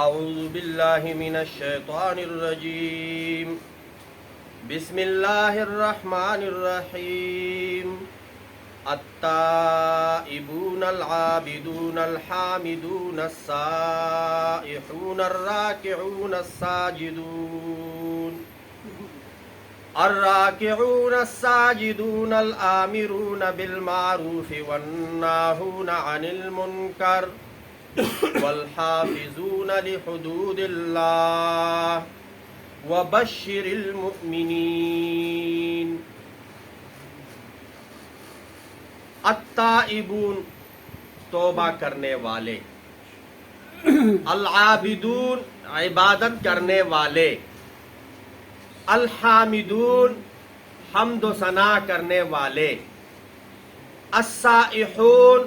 اعوذ باللہ من الشیطان الرجیم بسم اللہ الرحمن الرحیم التائبون العابدون الحامدون السائحون الراکعون الساجدون الآمرون بالمعروف والناہون عن المنکر والحافظون لحدود اللہ وبشر المؤمنین. التائبون توبہ کرنے والے، العابدون عبادت کرنے والے، الحامدون حمد و ثنا کرنے والے، السائحون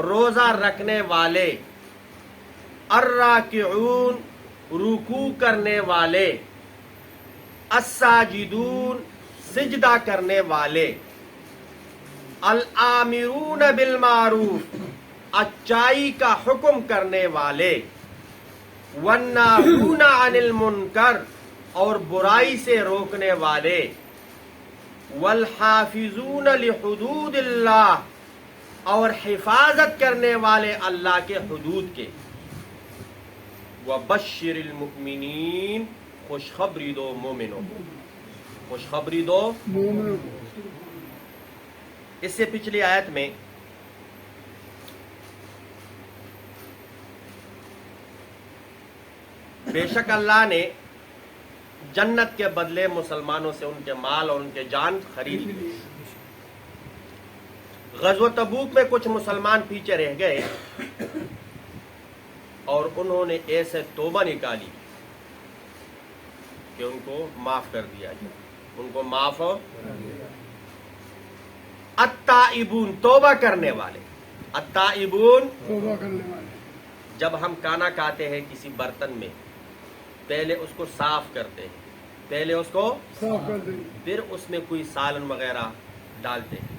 روزہ رکھنے والے، الراکعون رکوع کرنے والے، الساجدون سجدہ کرنے والے، الآمرون بالمعروف اچائی کا حکم کرنے والے، والناہون عن المنکر اور برائی سے روکنے والے، والحافظون لحدود اللہ اور حفاظت کرنے والے اللہ کے حدود کے، وبشر المؤمنین خوشخبری دو مومنوں کو، خوشخبری دو مومنوں کو. اس سے پچھلی آیت میں بے شک اللہ نے جنت کے بدلے مسلمانوں سے ان کے مال اور ان کے جان خرید لی. غزوہ تبوک میں کچھ مسلمان پیچھے رہ گئے اور انہوں نے ایسے توبہ نکالی کہ ان کو معاف کر دیا جائے، ان کو معاف. التائبون توبہ کرنے والے، التائبون توبہ کرنے والے. جب ہم کھانا کھاتے ہیں کسی برتن میں پہلے اس کو صاف کرتے ہیں، پہلے اس کو صاف کرتے ہیں، پھر اس میں کوئی سالن وغیرہ ڈالتے ہیں.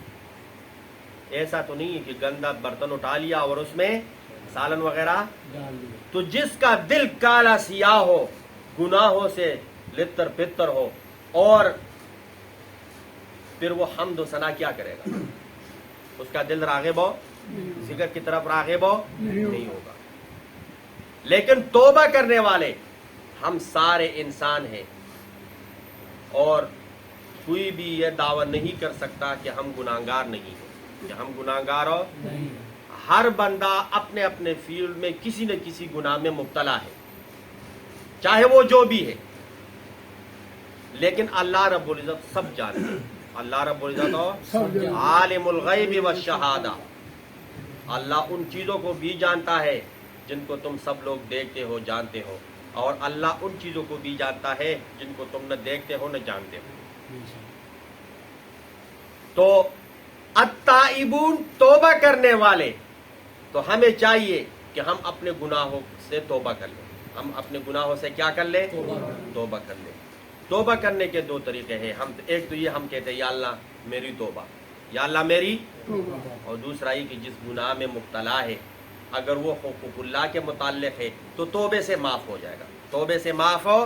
ایسا تو نہیں ہے کہ گندا برتن اٹھا لیا اور اس میں سالن وغیرہ ڈال دیا. تو جس کا دل کالا سیاہ ہو، گناہوں سے لتر پتر ہو، اور پھر وہ حمد و ثنا کیا کرے گا؟ اس کا دل راغب ہو، ذکر کی طرف راغب ہو نہیں ہوگا. لیکن توبہ کرنے والے ہم سارے انسان ہیں اور کوئی بھی یہ دعویٰ نہیں کر سکتا کہ ہم گناہگار نہیں ہیں، کہ ہم گناہگار ہو. ہر بندہ اپنے اپنے فیلڈ میں کسی نہ کسی گناہ میں مبتلا ہے، چاہے وہ جو بھی ہے. لیکن اللہ رب العزت سب جانتے ہیں. اللہ رب العزت عالم الغیب والشہادہ، اللہ ان چیزوں کو بھی جانتا ہے جن کو تم سب لوگ دیکھتے ہو جانتے ہو، اور اللہ ان چیزوں کو بھی جانتا ہے جن کو تم نہ دیکھتے ہو نہ جانتے ہو. تو التائبون توبہ کرنے والے، تو ہمیں چاہیے کہ ہم اپنے گناہوں سے توبہ کر لیں. ہم اپنے گناہوں سے کیا کر لیں؟ توبہ کر لیں. توبہ کرنے کے دو طریقے ہیں. ایک تو یہ ہم کہتے ہیں یا اللہ میری توبہ، یا اللہ میری توبہ. اور دوسرا یہ کہ جس گناہ میں مبتلا ہے اگر وہ حقوق اللہ کے متعلق ہے تو توبے سے معاف ہو جائے گا، توبے سے معاف ہو.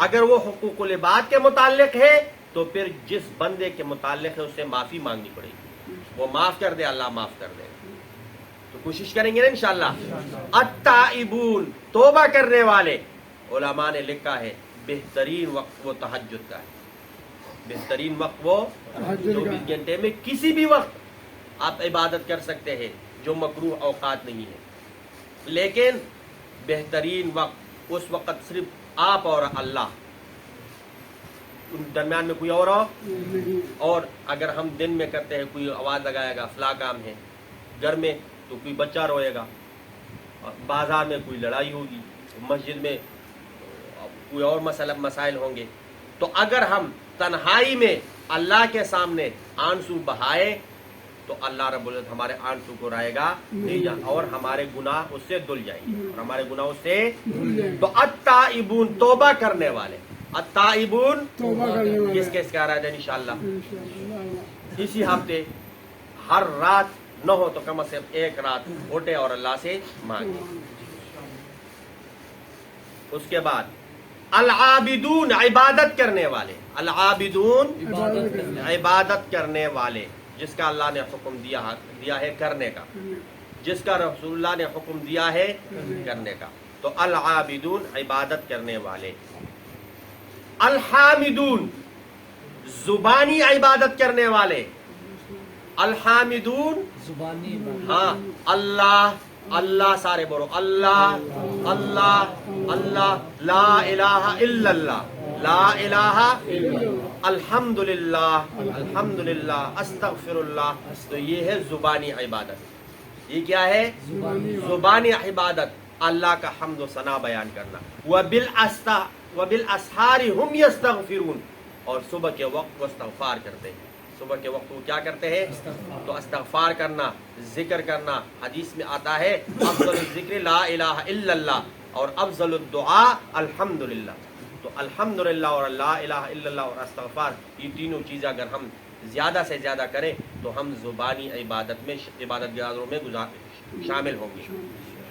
اگر وہ حقوق العباد کے متعلق ہے تو پھر جس بندے کے متعلق ہے اس سے معافی مانگنی پڑے گی. وہ معاف کر دے، اللہ معاف کر دے. تو کوشش کریں گے نا انشاءاللہ. التائبون توبہ کرنے والے، علماء نے لکھا ہے بہترین وقت وہ تہجد کا ہے. بہترین وقت وہ 24 گھنٹے میں کسی بھی وقت آپ عبادت کر سکتے ہیں جو مکروہ اوقات نہیں ہے. لیکن بہترین وقت اس وقت صرف آپ اور اللہ، ان درمیان میں کوئی اور ہو. اور اگر ہم دن میں کرتے ہیں کوئی آواز لگائے گا فلاں کام ہے، گھر میں تو کوئی بچہ روئے گا، بازار میں کوئی لڑائی ہوگی، مسجد میں کوئی اور مسائل ہوں گے. تو اگر ہم تنہائی میں اللہ کے سامنے آنسو بہائے تو اللہ رب العزت ہمارے آنسو کو رائے گا نہیں جان، اور ہمارے گناہ اس سے دھل جائیں گے، اور ہمارے گناہ اس سے. تو التائبون توبہ کرنے والے، التائبون کس کس کا رہا ہے انشاءاللہ اسی ہفتے ہر رات نہ ہو تو کم از کم ایک رات اٹھے اور اللہ سے مانگے. اس کے بعد العابدون عبادت کرنے والے، العابدون عبادت کرنے والے، جس کا اللہ نے حکم دیا ہے کرنے کا، جس کا رسول اللہ نے حکم دیا ہے کرنے کا، تو العابدون عبادت کرنے والے۔ الحامدون زبانی عبادت کرنے والے، الحامدون زبانی ہاں اللہ اللہ، سارے بولو اللہ اللہ اللہ، لا الہ الا اللہ، لا الہ الحمدللہ الحمدللہ استغفر اللہ، تو یہ ہے زبانی عبادت۔ یہ کیا ہے؟ زبانی عبادت، اللہ کا حمد و ثنا بیان کرنا۔ وبالاسحار ہم یستغفرون، اور صبح کے وقت وہ استغفار کرتے ہیں۔ صبح کے وقت وہ کیا کرتے ہیں؟ تو استغفار کرنا، ذکر کرنا۔ حدیث میں آتا ہے افضل الذکر لا الہ الا اللہ، اور افضل الدعاء الحمدللہ۔ تو الحمدللہ اور لا الہ الا اللہ اور استغفار، یہ تینوں چیزیں اگر ہم زیادہ سے زیادہ کریں تو ہم زبانی عبادت میں، عبادت گزاروں میں شامل ہوں گے۔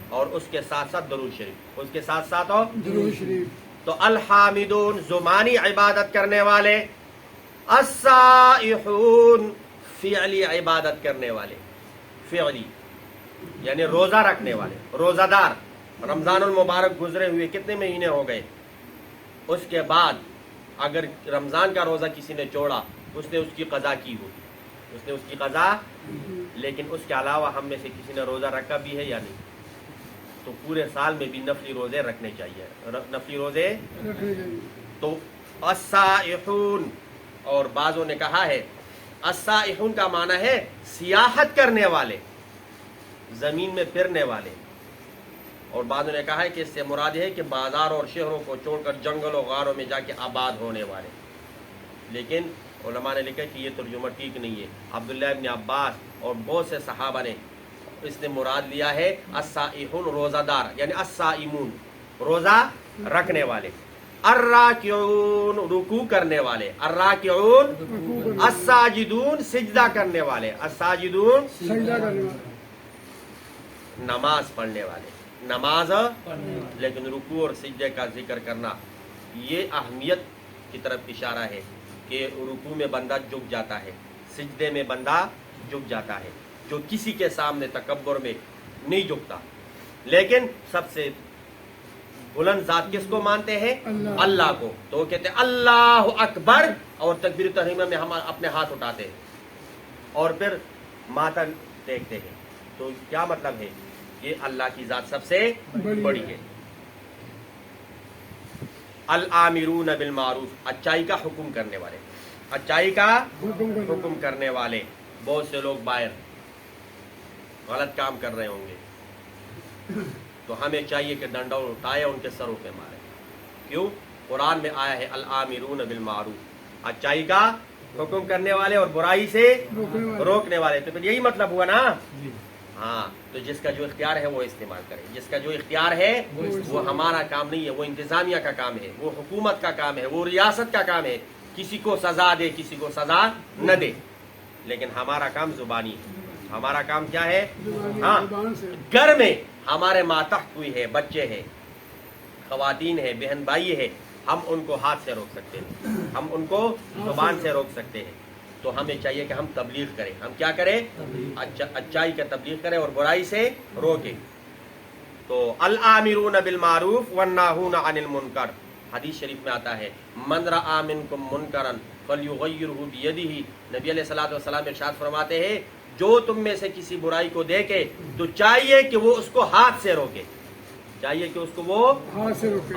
اور اس کے ساتھ ساتھ درود شریف، اس کے ساتھ ساتھ اور درود شریف۔ تو الحامدون زبانی عبادت کرنے والے، السائحون فعلی عبادت کرنے والے، فعلی یعنی روزہ رکھنے والے، روزہ دار۔ رمضان المبارک گزرے ہوئے کتنے مہینے ہو گئے؟ اس کے بعد اگر رمضان کا روزہ کسی نے چھوڑا، اس نے اس کی قضا کی ہوگی، اس نے اس کی قضا، لیکن اس کے علاوہ ہم میں سے کسی نے روزہ رکھا بھی ہے یا نہیں؟ تو پورے سال میں بھی نفلی روزے رکھنے چاہیے، نفلی روزے۔ تو السائحون، اور بعضوں نے کہا ہے السائحون کا معنی ہے سیاحت کرنے والے، زمین میں پھرنے والے، اور بعضوں نے کہا ہے کہ اس سے مراد ہے کہ بازار اور شہروں کو چھوڑ کر جنگل و غاروں میں جا کے آباد ہونے والے۔ لیکن علماء نے لکھا کہ یہ ترجمہ ٹھیک نہیں ہے۔ عبداللہ ابن عباس اور بہت سے صحابہ نے اس نے مراد لیا ہے السائحون روزہ دار، یعنی الصائمون روزہ رکھنے والے۔ الراکعون رکوع کرنے والے، الراکعون الساجدون سجدہ کرنے والے، الساجدون سجدہ کرنے والا، نماز پڑھنے والے، نماز لیکن رکوع اور سجدے کا ذکر کرنا، یہ اہمیت کی طرف اشارہ ہے کہ رکوع میں بندہ جھک جاتا ہے، سجدے میں بندہ جھک جاتا ہے، جو کسی کے سامنے تکبر میں نہیں جھکتا۔ لیکن سب سے بلند ذات کس کو مانتے ہیں؟ اللہ کو۔ تو وہ کہتے ہیں اللہ اکبر، اور تکبیر تحریمہ میں ہم اپنے ہاتھ اٹھاتے ہیں اور پھر ماتھا ٹیکتے ہیں۔ تو کیا مطلب ہے؟ یہ اللہ کی ذات سب سے بڑی ہے۔ الآمرون بالمعروف اچائی کا حکم کرنے والے، اچائی کا حکم کرنے والے۔ بہت سے لوگ باہر غلط کام کر رہے ہوں گے، تو ہمیں چاہیے کہ ڈنڈا اٹھائے ان کے سروں پہ مارے۔ کیوں؟ قرآن میں آیا ہے الآمرون بالمعروف، اچائی کا حکم کرنے والے اور برائی سے روکنے والے۔ تو پھر یہی مطلب ہوا نا؟ ہاں، تو جس کا جو اختیار ہے وہ استعمال کرے، جس کا جو اختیار ہے وہ ہمارا کام نہیں ہے، وہ انتظامیہ کا کام ہے، وہ حکومت کا کام ہے، وہ ریاست کا کام ہے۔ کسی کو سزا دے، کسی کو سزا نہ دے، لیکن ہمارا کام زبانی ہے۔ ہمارا کام کیا ہے؟ ہاں، گھر میں ہمارے ماتحت کوئی ہے، بچے ہیں، خواتین ہیں، بہن بھائی ہے، ہم ان کو ہاتھ سے روک سکتے ہیں، ہم ان کو زبان سے روک سکتے ہیں۔ تو ہمیں چاہیے کہ ہم تبلیغ کریں۔ ہم کیا کریں؟ اچائی کا تبلیغ کریں اور برائی سے روکیں۔ تو الآمرون بالمعروف والناہون عن المنکر، حدیث شریف میں آتا ہے من رأى منکم منکرا فلیغیرہ بیدہ، نبی علیہ الصلوۃ والسلام ارشاد فرماتے ہیں جو تم میں سے کسی برائی کو دیکھے تو چاہیے کہ وہ اس کو ہاتھ سے روکے، چاہیے کہ اس کو وہ ہاتھ سے روکے۔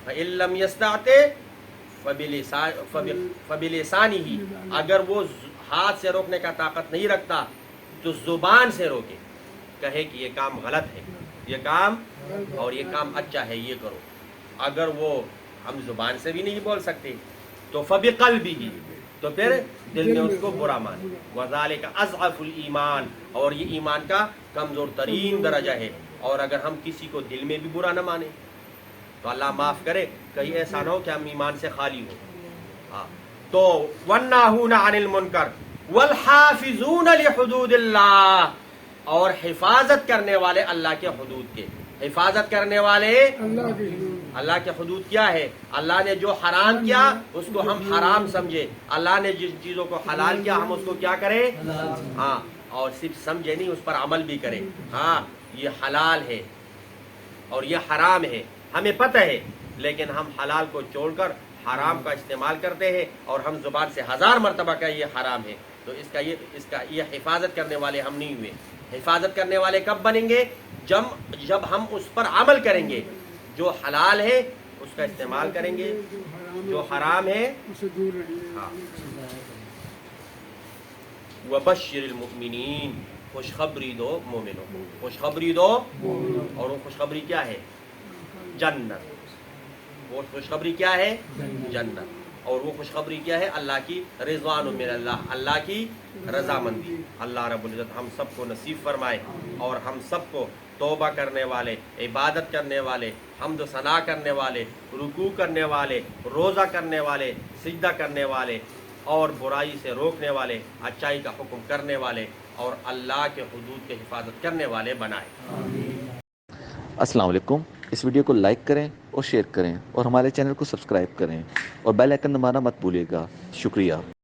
فإن لم يستطع فبلسانہ، اگر وہ ہاتھ سے روکنے کا طاقت نہیں رکھتا تو زبان سے روکے، کہے کہ یہ کام غلط ہے، یہ کام اور یہ کام اچھا ہے، یہ کرو۔ اگر وہ ہم زبان سے بھی نہیں بول سکتے تو فبقلبہ، تو پھر دل میں اس کو برا مانے۔ وذالک اضعف الایمان، اور یہ ایمان کا کمزور ترین درجہ ہے۔ اور اگر ہم کسی کو دل میں بھی برا نہ مانے تو اللہ معاف کرے، کہیں ایسا نہ ہو کہ ہم ایمان سے خالی ہو۔ ہاں، تو والناہون عن المنکر والحافظون لحدود اللہ، اور حفاظت کرنے والے اللہ کے حدود کے، حفاظت کرنے والے اللہ کی حدود، اللہ کے حدود کیا ہے؟ اللہ نے جو حرام کیا اس کو ہم حرام سمجھے، اللہ نے جن چیزوں کو حلال کیا ہم اس کو کیا کریں؟ ہاں، اور صرف سمجھے نہیں، اس پر عمل بھی کریں۔ ہاں یہ حلال ہے اور یہ حرام ہے، ہمیں پتہ ہے، لیکن ہم حلال کو چھوڑ کر حرام کا استعمال کرتے ہیں، اور ہم زبان سے 1000 مرتبہ کا یہ حرام ہے، تو اس کا یہ حفاظت کرنے والے ہم نہیں ہوئے۔ حفاظت کرنے والے کب بنیں گے؟ جب ہم اس پر عمل کریں گے، جو حلال ہے اس کا استعمال کریں گے، جو حرام ہے اسے دور رہیے۔ ہاں۔ وبشر المؤمنین، خوشخبری دو مومنوں کو، خوشخبری دو، اور وہ خوشخبری کیا ہے؟ جنت۔ وہ خوشخبری کیا ہے؟ جنت۔ اور وہ خوشخبری کیا ہے؟ اللہ کی رضوان من اللہ، اللہ کی رضامندی۔ اللہ رب العزت ہم سب کو نصیب فرمائے، اور ہم سب کو توبہ کرنے والے، عبادت کرنے والے، حمد و ثنا کرنے والے، رکوع کرنے والے، روزہ کرنے والے، سجدہ کرنے والے، اور برائی سے روکنے والے، اچائی کا حکم کرنے والے، اور اللہ کے حدود کے حفاظت کرنے والے بنائے۔ السلام علیکم۔ اس ویڈیو کو لائک کریں اور شیئر کریں، اور ہمارے چینل کو سبسکرائب کریں، اور بیل آئکن دبانا مت بھولیے گا۔ شکریہ۔